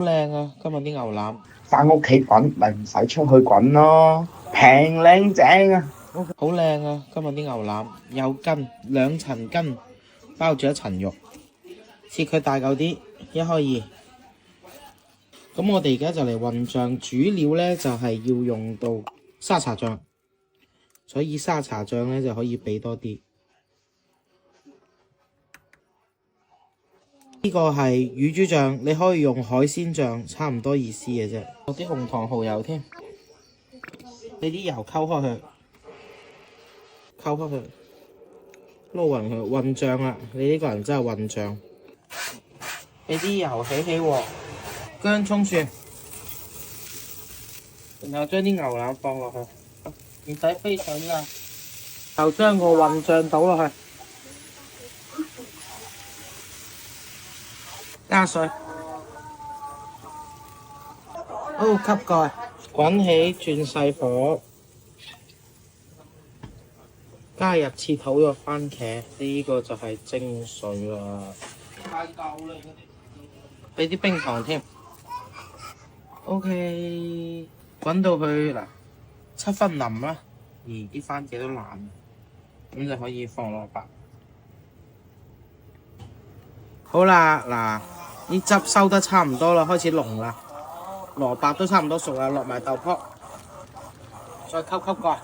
好靚啊！今日啲牛腩翻屋企滾咪唔使出去滾咯，平靚正啊！好靚啊！今日啲牛腩有筋，兩層筋包住一層肉，切佢大嚿啲，一開二。咁我哋而家就嚟混醬，主料呢就係要用到沙茶醬，所以沙茶醬呢就可以俾多啲。呢個係乳豬醬，你可以用海鮮醬，差唔多意思嘅啫。落啲紅糖蠔油添，俾啲油溝開佢，溝開佢，撈勻佢，混醬啦！你呢個人真係混醬。俾啲油起鑊，薑葱蒜，然後將啲牛腩放落去，唔使飛水㗎，就將個混醬倒落去。加水，吸蓋，滾起轉細火，加入切好嘅番茄，呢個就係精髓啦。太夠啦！俾啲冰糖添。OK， 滾到佢嗱7分腍啦，而啲番茄都爛，咁就可以放蘿蔔。好啦，嗱。啲汁收得差唔多啦，開始濃啦，蘿蔔都差唔多熟啦，落埋豆卜，再溝蓋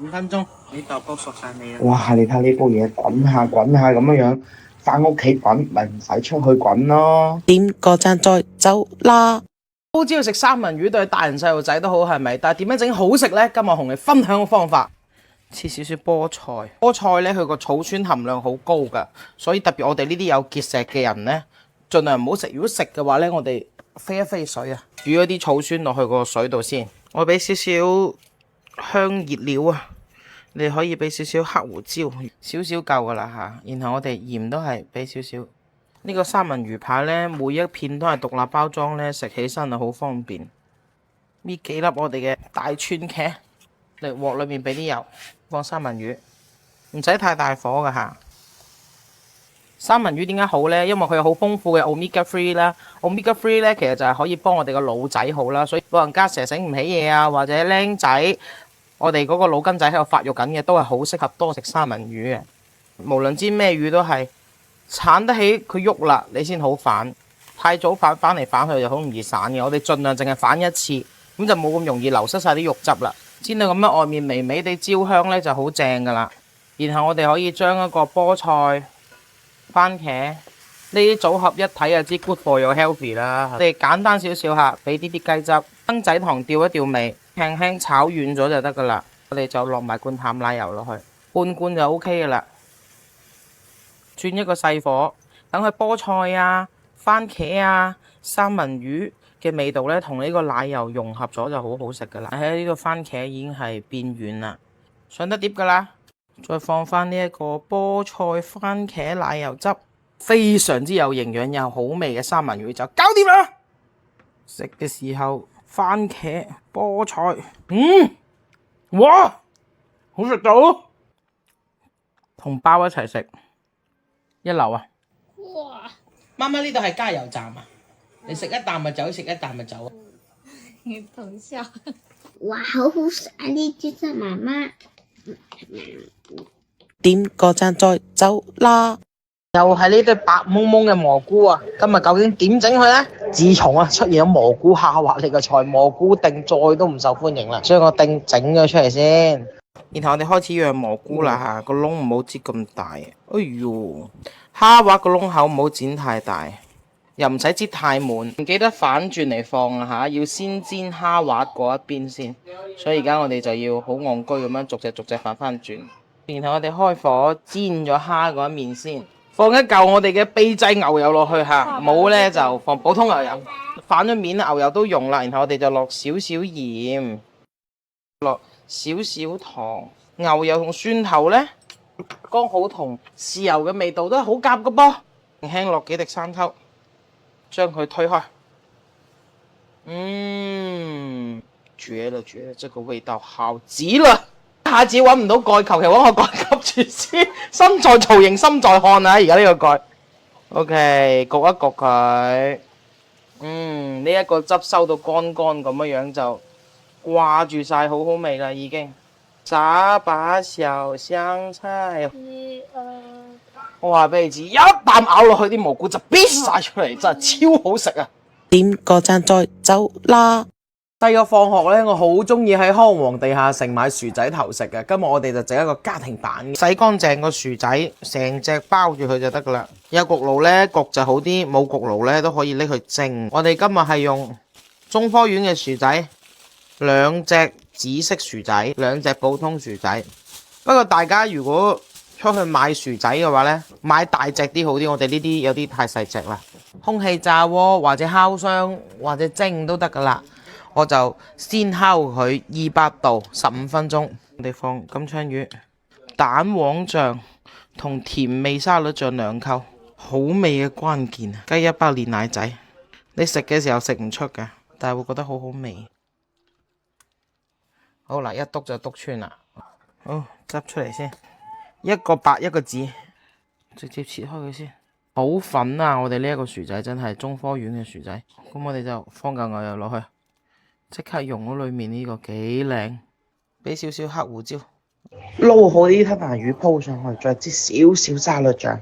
5分鐘，啲豆卜熟晒未啊？哇！你睇呢煲嘢滾下滾下咁樣，翻屋企滾咪唔使出去滾咯。點個讚再走啦！都知道食三文魚對大人細路仔都好係咪？但係點樣整好食呢？今日同你分享個方法。切少少菠菜，菠菜咧佢個草酸含量好高噶，所以特別我哋呢啲有結石嘅人咧，盡量唔好食。如果食嘅話咧，我哋飛一飛水啊，煮咗啲草酸落去個水度先。我俾少少香熱料啊，你可以俾少少黑胡椒，少少夠噶啦吓。然後我哋鹽都係俾少少。呢個三文魚排咧，每一片都係獨立包裝咧，食起身啊好方便。搣幾粒我哋嘅大川茄嚟鑊裏面俾啲油。放三文魚，唔使太大火噶吓。三文魚點解好呢？因為佢有好豐富嘅 omega 3啦。omega 3咧其實就係可以幫我哋個腦仔好啦。所以老人家成日醒唔起嘢啊，或者僆仔，我哋嗰個腦筋仔喺度發育緊嘅，都係好適合多食三文魚嘅。無論知咩魚都係，鏟得起佢喐啦，你先好反。太早反嚟反去就好容易散嘅。我哋盡量淨係反一次，咁就冇咁容易流失晒啲肉汁啦。煎到咁樣外面微微地焦香咧就好正噶啦，然後我哋可以將一個菠菜、番茄呢啲組合一睇就知 good for your healthy 啦。我哋簡單少少下，俾啲雞汁、生仔糖調一調味，輕輕炒軟咗就得噶啦。我哋就落埋罐淡奶油落去，半罐就 OK 噶啦。轉一個細火，等佢菠菜啊、番茄啊、三文魚嘅味道咧，同呢個奶油融合咗就好好食噶啦。喺呢個番茄已經係變軟啦，上得碟噶啦。再放翻呢一個菠菜、番茄奶油汁，非常之有營養又好味嘅三文魚就搞掂啦。食嘅時候，番茄、菠菜，哇，好食到，同包一齊食，一流啊！哇，媽媽呢度係加油站啊！你食一啖咪走，食一啖咪走。你同笑。哇，好好食啊！呢隻真媽媽。點個讚再走啦！又係呢堆白蒙蒙嘅蘑菇啊！今日究竟點整佢呢？自從出現咗蘑菇下滑，你個菜蘑菇定再都唔受歡迎啦，所以我定整咗出嚟先。然後我哋開始養蘑菇啦吓，個窿唔好擠咁大。哎喲，蝦滑個窿口唔好剪太大。又唔使擠太滿，唔記得反轉嚟放啊嚇！要先煎蝦滑嗰一邊先，所以而家我哋就要好戇居咁樣逐隻反翻轉。然後我哋開火煎咗蝦嗰一面先，放一嚿我哋嘅秘製牛油落去嚇，冇呢就放普通牛油。反咗面牛油都溶啦，然後我哋就落少少鹽，落少少糖，牛油同蒜頭呢，剛好同豉油嘅味道都係好夾嘅噃，輕輕落幾滴生抽。將佢推開，絕了，這個味道好極了！一下子揾唔到蓋，求其揾個蓋吸住先。身在曹營心在漢啊！而家呢個蓋，OK，焗一焗佢，呢一個汁收到乾乾咁樣就掛住晒，好好味啦已經。炸把小香菜，我話俾你知，一啖咬落去啲蘑菇就必晒出嚟，真係超好食啊！點個讚再走啦！細個放學呢，我好中意喺康王地下城買薯仔頭食嘅。今日我哋就整一個家庭版，洗乾淨個薯仔，成隻包住佢就得噶啦。有焗爐呢，焗就好啲；冇焗爐呢，都可以拎去蒸。我哋今日係用中科院嘅薯仔，2隻紫色薯仔，2隻普通薯仔。不過大家如果出去買薯仔嘅話呢，買大隻啲好啲。我哋呢啲有啲太細隻啦。空氣炸鍋或者烤箱或者蒸都得噶啦。我就先烤佢200度15分鐘。我哋放金槍魚、蛋黃醬同甜味沙律醬2溝，好味嘅關鍵啊！雞一包煉奶仔，你食嘅時候食唔出嘅，但係會覺得好好味。好啦，一篤就篤穿啦。好，執出嚟先，一個白一個紫，直接切開佢先。好粉啊！我哋呢一個薯仔真係中科院嘅薯仔。咁我哋就放嚿牛油落去。即刻用咗裏面呢個幾靚，俾少少黑胡椒，撈好啲吞拿魚鋪上去，再擠少少沙律醬。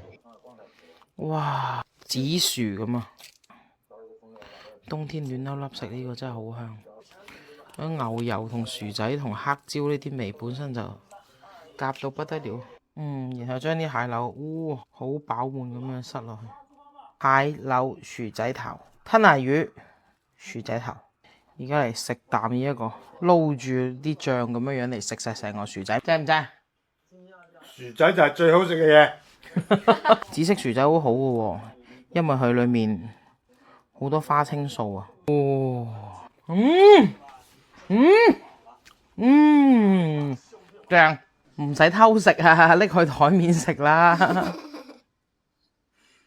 哇，紫薯咁啊！冬天暖粒粒食呢個真係好香。咁牛油同薯仔同黑椒呢啲味本身就夾到不得了。然後將啲蟹柳，好飽滿咁樣塞落去。蟹柳薯仔頭，吞拿魚薯仔頭。而家嚟食啖呢一個，撈住啲醬咁樣嚟食晒成個薯仔，正唔正？薯仔就係最好食嘅嘢。紫色薯仔好好嘅喎，因為佢裏面好多花青素啊。正，唔使偷食啊，拎去台面食啦。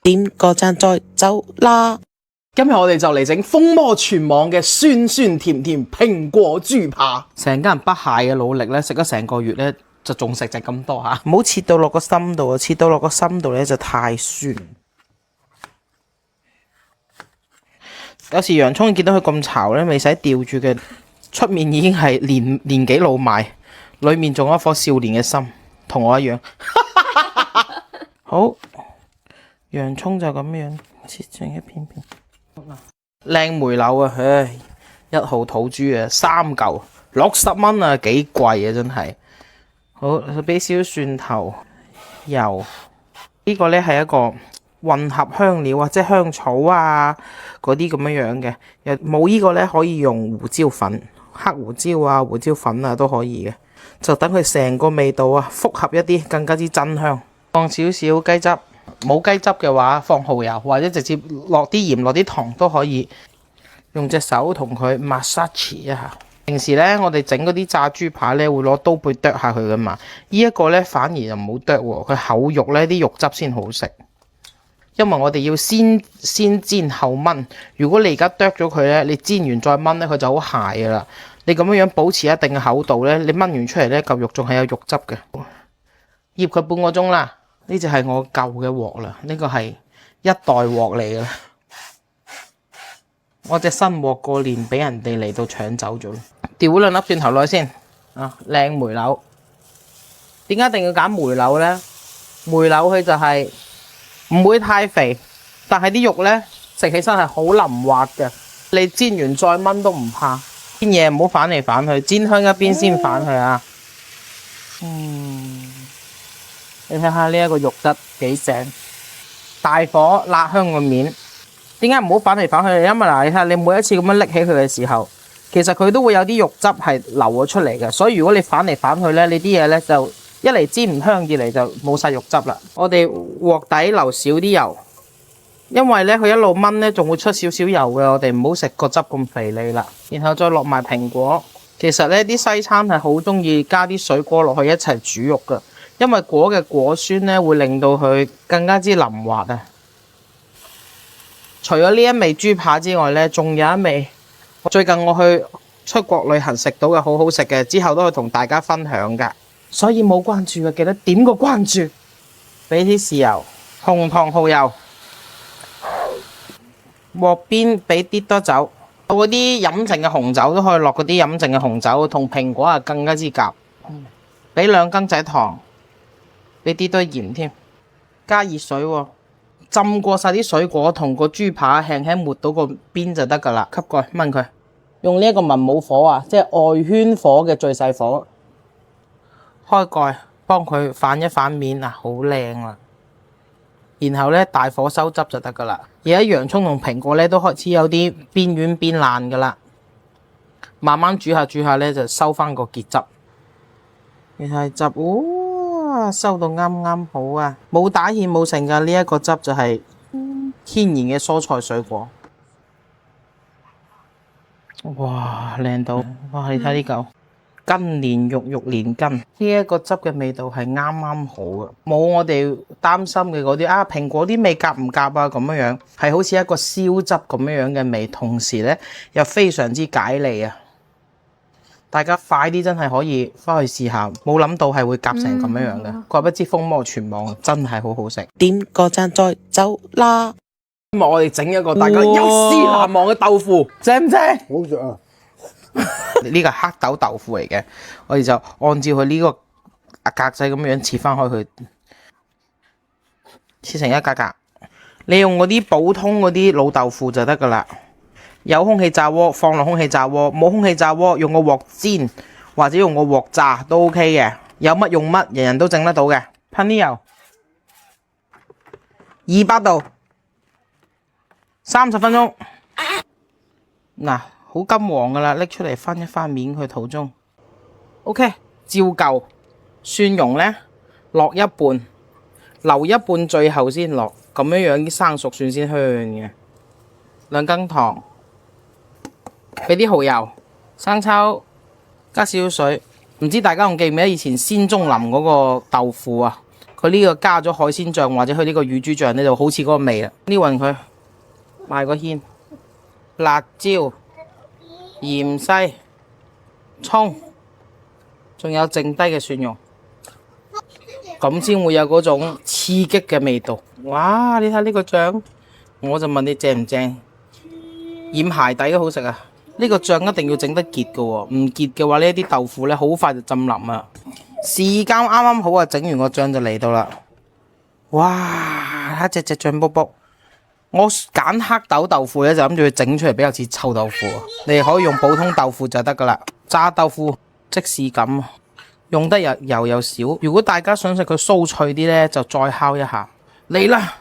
點個讚再走啦！今日我哋就嚟整風靡全網嘅酸酸甜甜蘋果豬扒，成家人不懈嘅努力咧，食咗成個月咧，就仲食就咁多吓，唔好切到落個心度啊！切到落個心度咧就太酸。有時洋葱見到佢咁巢咧，未使吊住嘅，出面已經係年紀老邁，裏面仲有一顆少年嘅心，同我一樣。好，洋葱就咁樣切成一片片。靚梅柳啊，唉，1號土豬啊，3嚿60蚊啊，幾貴啊真係。好，俾少少蒜頭油，呢個呢係一個混合香料啊，即係香草啊嗰啲咁樣嘅。又冇呢個呢，可以用胡椒粉、黑胡椒啊、胡椒粉啊都可以嘅。就等佢成個味道啊複合一啲，更加之真香。放少少雞汁。冇雞汁嘅話，放蠔油或者直接落啲鹽、落啲糖都可以。用隻手同佢 massage 一下。平時呢，我哋整嗰啲炸豬扒呢，會攞刀背剁下佢噶嘛。呢一個呢，反而就唔好剁喎，佢厚肉呢啲肉汁先好食。因為我哋要先煎後燜。如果你而家剁咗佢呢，你煎完再燜呢，佢就好鞋噶啦。你咁樣保持一定嘅厚度呢，你燜完出嚟呢，嚿肉仲係有肉汁嘅。醃佢半個鐘啦。呢就係我舊嘅鑊啦，呢個係1代鑊嚟嘅。我隻新鑊過年俾人哋嚟到搶走咗，掉2粒蒜頭落去先。靚梅柳，點解一定要揀梅柳呢？梅柳佢就係唔會太肥，但係啲肉呢，食起身係好腍滑嘅。你煎完再燜都唔怕。煎嘢唔好反嚟反去，煎香一邊先反去啊。你睇下呢一個肉質幾正，大火辣香個面。點解唔好反嚟反去？因為嗱，你睇下你每一次咁樣拎起佢嘅時候，其實佢都會有啲肉汁係流咗出嚟嘅。所以如果你反嚟反去呢，你啲嘢呢就一嚟煎唔香，二嚟就冇晒肉汁啦。我哋鑊底留少啲油，因為呢佢一路燜呢仲會出少少油嘅。我哋唔好食個汁咁肥膩啦。然後再落埋蘋果。其實呢啲西餐係好中意加啲水果落去一齊煮肉㗎。因為果嘅果酸咧，會令到佢更加之腍滑啊！除咗呢一味豬扒之外咧，仲有一味最近我去出國旅行食到嘅好好食嘅，之後都會同大家分享噶。所以冇關注嘅記得點個關注，俾啲豉油、紅糖蠔油，鑊邊俾啲多酒，嗰啲飲剩嘅紅酒都可以落嗰啲飲剩嘅紅酒，同蘋果啊更加之夾。俾2羹仔糖，俾啲堆鹽添，加熱水喎，浸過晒啲水果同個豬扒，輕輕抹到個邊就得噶啦。吸蓋燜佢，用呢一個文武火啊，即係外圈火嘅最細火，開蓋幫佢反一反面啊，好靚啦。然後咧大火收汁就得噶啦。而家洋葱同蘋果咧都開始有啲邊軟邊爛噶啦，慢慢煮下煮下咧就收翻個結汁。原係汁，哇，收到啱啱好啊！冇打芡冇剩噶，呢一個汁就係天然嘅蔬菜水果。哇，靚到！哇，你睇呢嚿筋連肉，肉連筋，呢一個汁嘅味道係啱啱好嘅，冇我哋擔心嘅嗰啲啊蘋果啲味夾唔夾啊咁樣樣，係好似一個燒汁咁樣樣嘅味，同時咧又非常之解膩啊！大家快啲真係可以翻去試下，冇諗到係會夾成咁樣樣嘅，怪不知風魔全網，真係好好食。點個讚再走啦！今日我哋整一個大家一絲難忘嘅豆腐，正唔正？好食啊！呢個黑豆豆腐嚟嘅，我哋就按照佢呢個格仔咁樣切翻開佢，切成一格格。你用嗰啲普通嗰啲老豆腐就得噶啦。有空氣炸鍋放落空氣炸鍋，冇空氣炸鍋用個鑊煎或者用個鑊炸都 OK 嘅。有乜用乜，人人都整得到嘅。噴啲油，200度，30分鐘。嗱，好金黃噶啦，拎出嚟翻一翻面佢肚中。OK， 照舊蒜蓉呢，落一半，留一半最後先落，咁樣樣啲生熟蒜先香嘅。2羹糖。俾啲蠔油、生抽，加少少水。唔知大家仲記唔記得以前仙蹤林嗰個豆腐啊？佢呢個加咗海鮮醬或者佢呢個乳豬醬呢，就好似嗰個味啦。呢勻佢，賣個芡，辣椒、芫茜、葱，仲有剩低嘅蒜蓉，咁先會有嗰種刺激嘅味道。哇！你睇呢個醬，我就問你正唔正？染鞋底都好食啊！呢個醬一定要整得結嘅喎，唔結嘅話呢啲豆腐咧好快就浸腍啊！時間啱啱好啊，整完個醬就嚟到啦。哇！一隻醬卜卜，我揀黑豆豆腐咧就諗住佢整出嚟比較似臭豆腐，你哋可以用普通豆腐就得噶啦。炸豆腐即視感，用得油又少。如果大家想食佢酥脆啲咧，就再烤一下。嚟啦，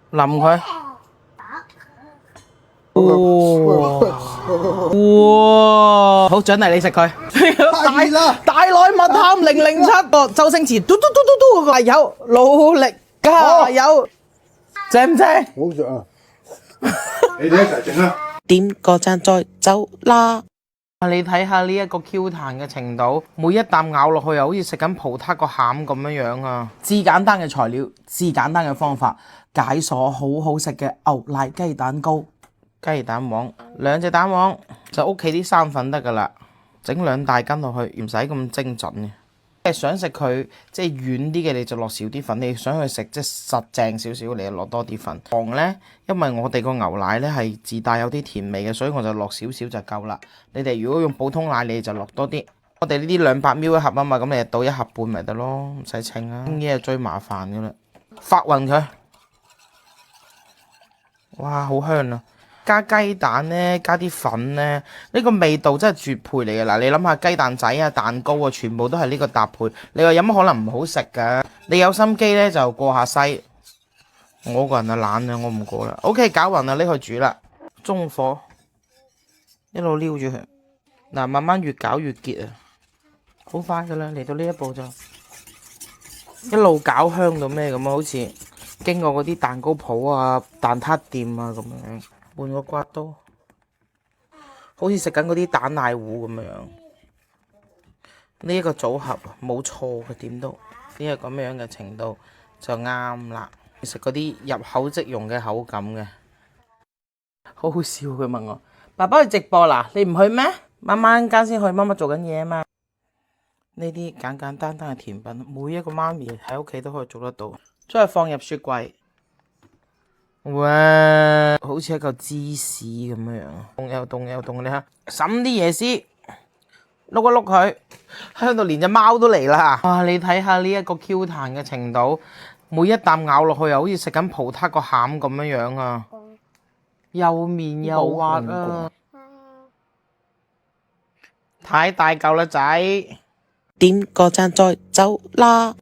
淋佢。哇！好獎勵你食佢，大內密探007個周星馳嘟嘟嘟嘟嘟嗰個有努力加油，正唔正？好食啊！你哋一齊整啦！點個讚再走啦！你睇下呢一個 Q 彈嘅程度，每一啖咬落去又好似食緊葡撻個餡咁樣樣啊！至簡單嘅材料，至簡單嘅方法，解鎖好好食嘅牛奶雞蛋糕。雞蛋黃，2隻蛋黃就屋企啲生粉得噶啦，整2大斤落去，唔使咁精準嘅。即係想食佢即係軟啲嘅，你就落少啲粉；你想去食即係實淨少少，你就落多啲粉。糖呢，因為我哋個牛奶呢係自帶有啲甜味嘅，所以我就落少少就夠啦。你哋如果用普通奶，你就落多啲。我哋呢啲200ml 一盒啊嘛，咁你就倒1盒半咪得咯，唔使稱啊。呢嘢最麻煩噶啦，發勻佢，哇，好香啊！加雞蛋呢，加啲粉呢，呢個味道真係絕配嚟嘅。嗱，你諗下雞蛋仔啊、蛋糕啊，全部都係呢個搭配。你話有乜可能唔好食㗎？你有心機呢，就過下篩。我個人啊懶啊，我唔過啦。OK， 攪勻啦，拎去煮啦。中火，一路撩住佢。嗱，慢慢越攪越結啊，好快㗎啦。嚟到呢一步就一路攪香到咩咁啊？好似經過嗰啲蛋糕鋪啊、蛋撻店啊咁樣。換個刮刀，好似食緊嗰啲蛋奶糊咁樣。呢一個組合冇錯嘅，點都呢個咁樣嘅程度就啱啦。食嗰啲入口即溶嘅口感嘅，好好笑。佢問我：爸爸去直播啦，你唔去咩？媽媽間先去，媽媽做緊嘢啊嘛。呢啲簡簡單單嘅甜品，每一個媽咪喺屋企都可以做得到。將佢放入雪櫃。哇，好似一嚿芝士咁樣，凍又凍又凍，你睇，揼啲椰絲，碌一碌佢，香到連隻貓都嚟啦！哇，你睇下呢一個 Q 彈嘅程度，每一啖咬落去又好似食緊葡撻個餡咁樣樣啊，又綿又滑啊，太大嚿啦仔，點個讚再走啦！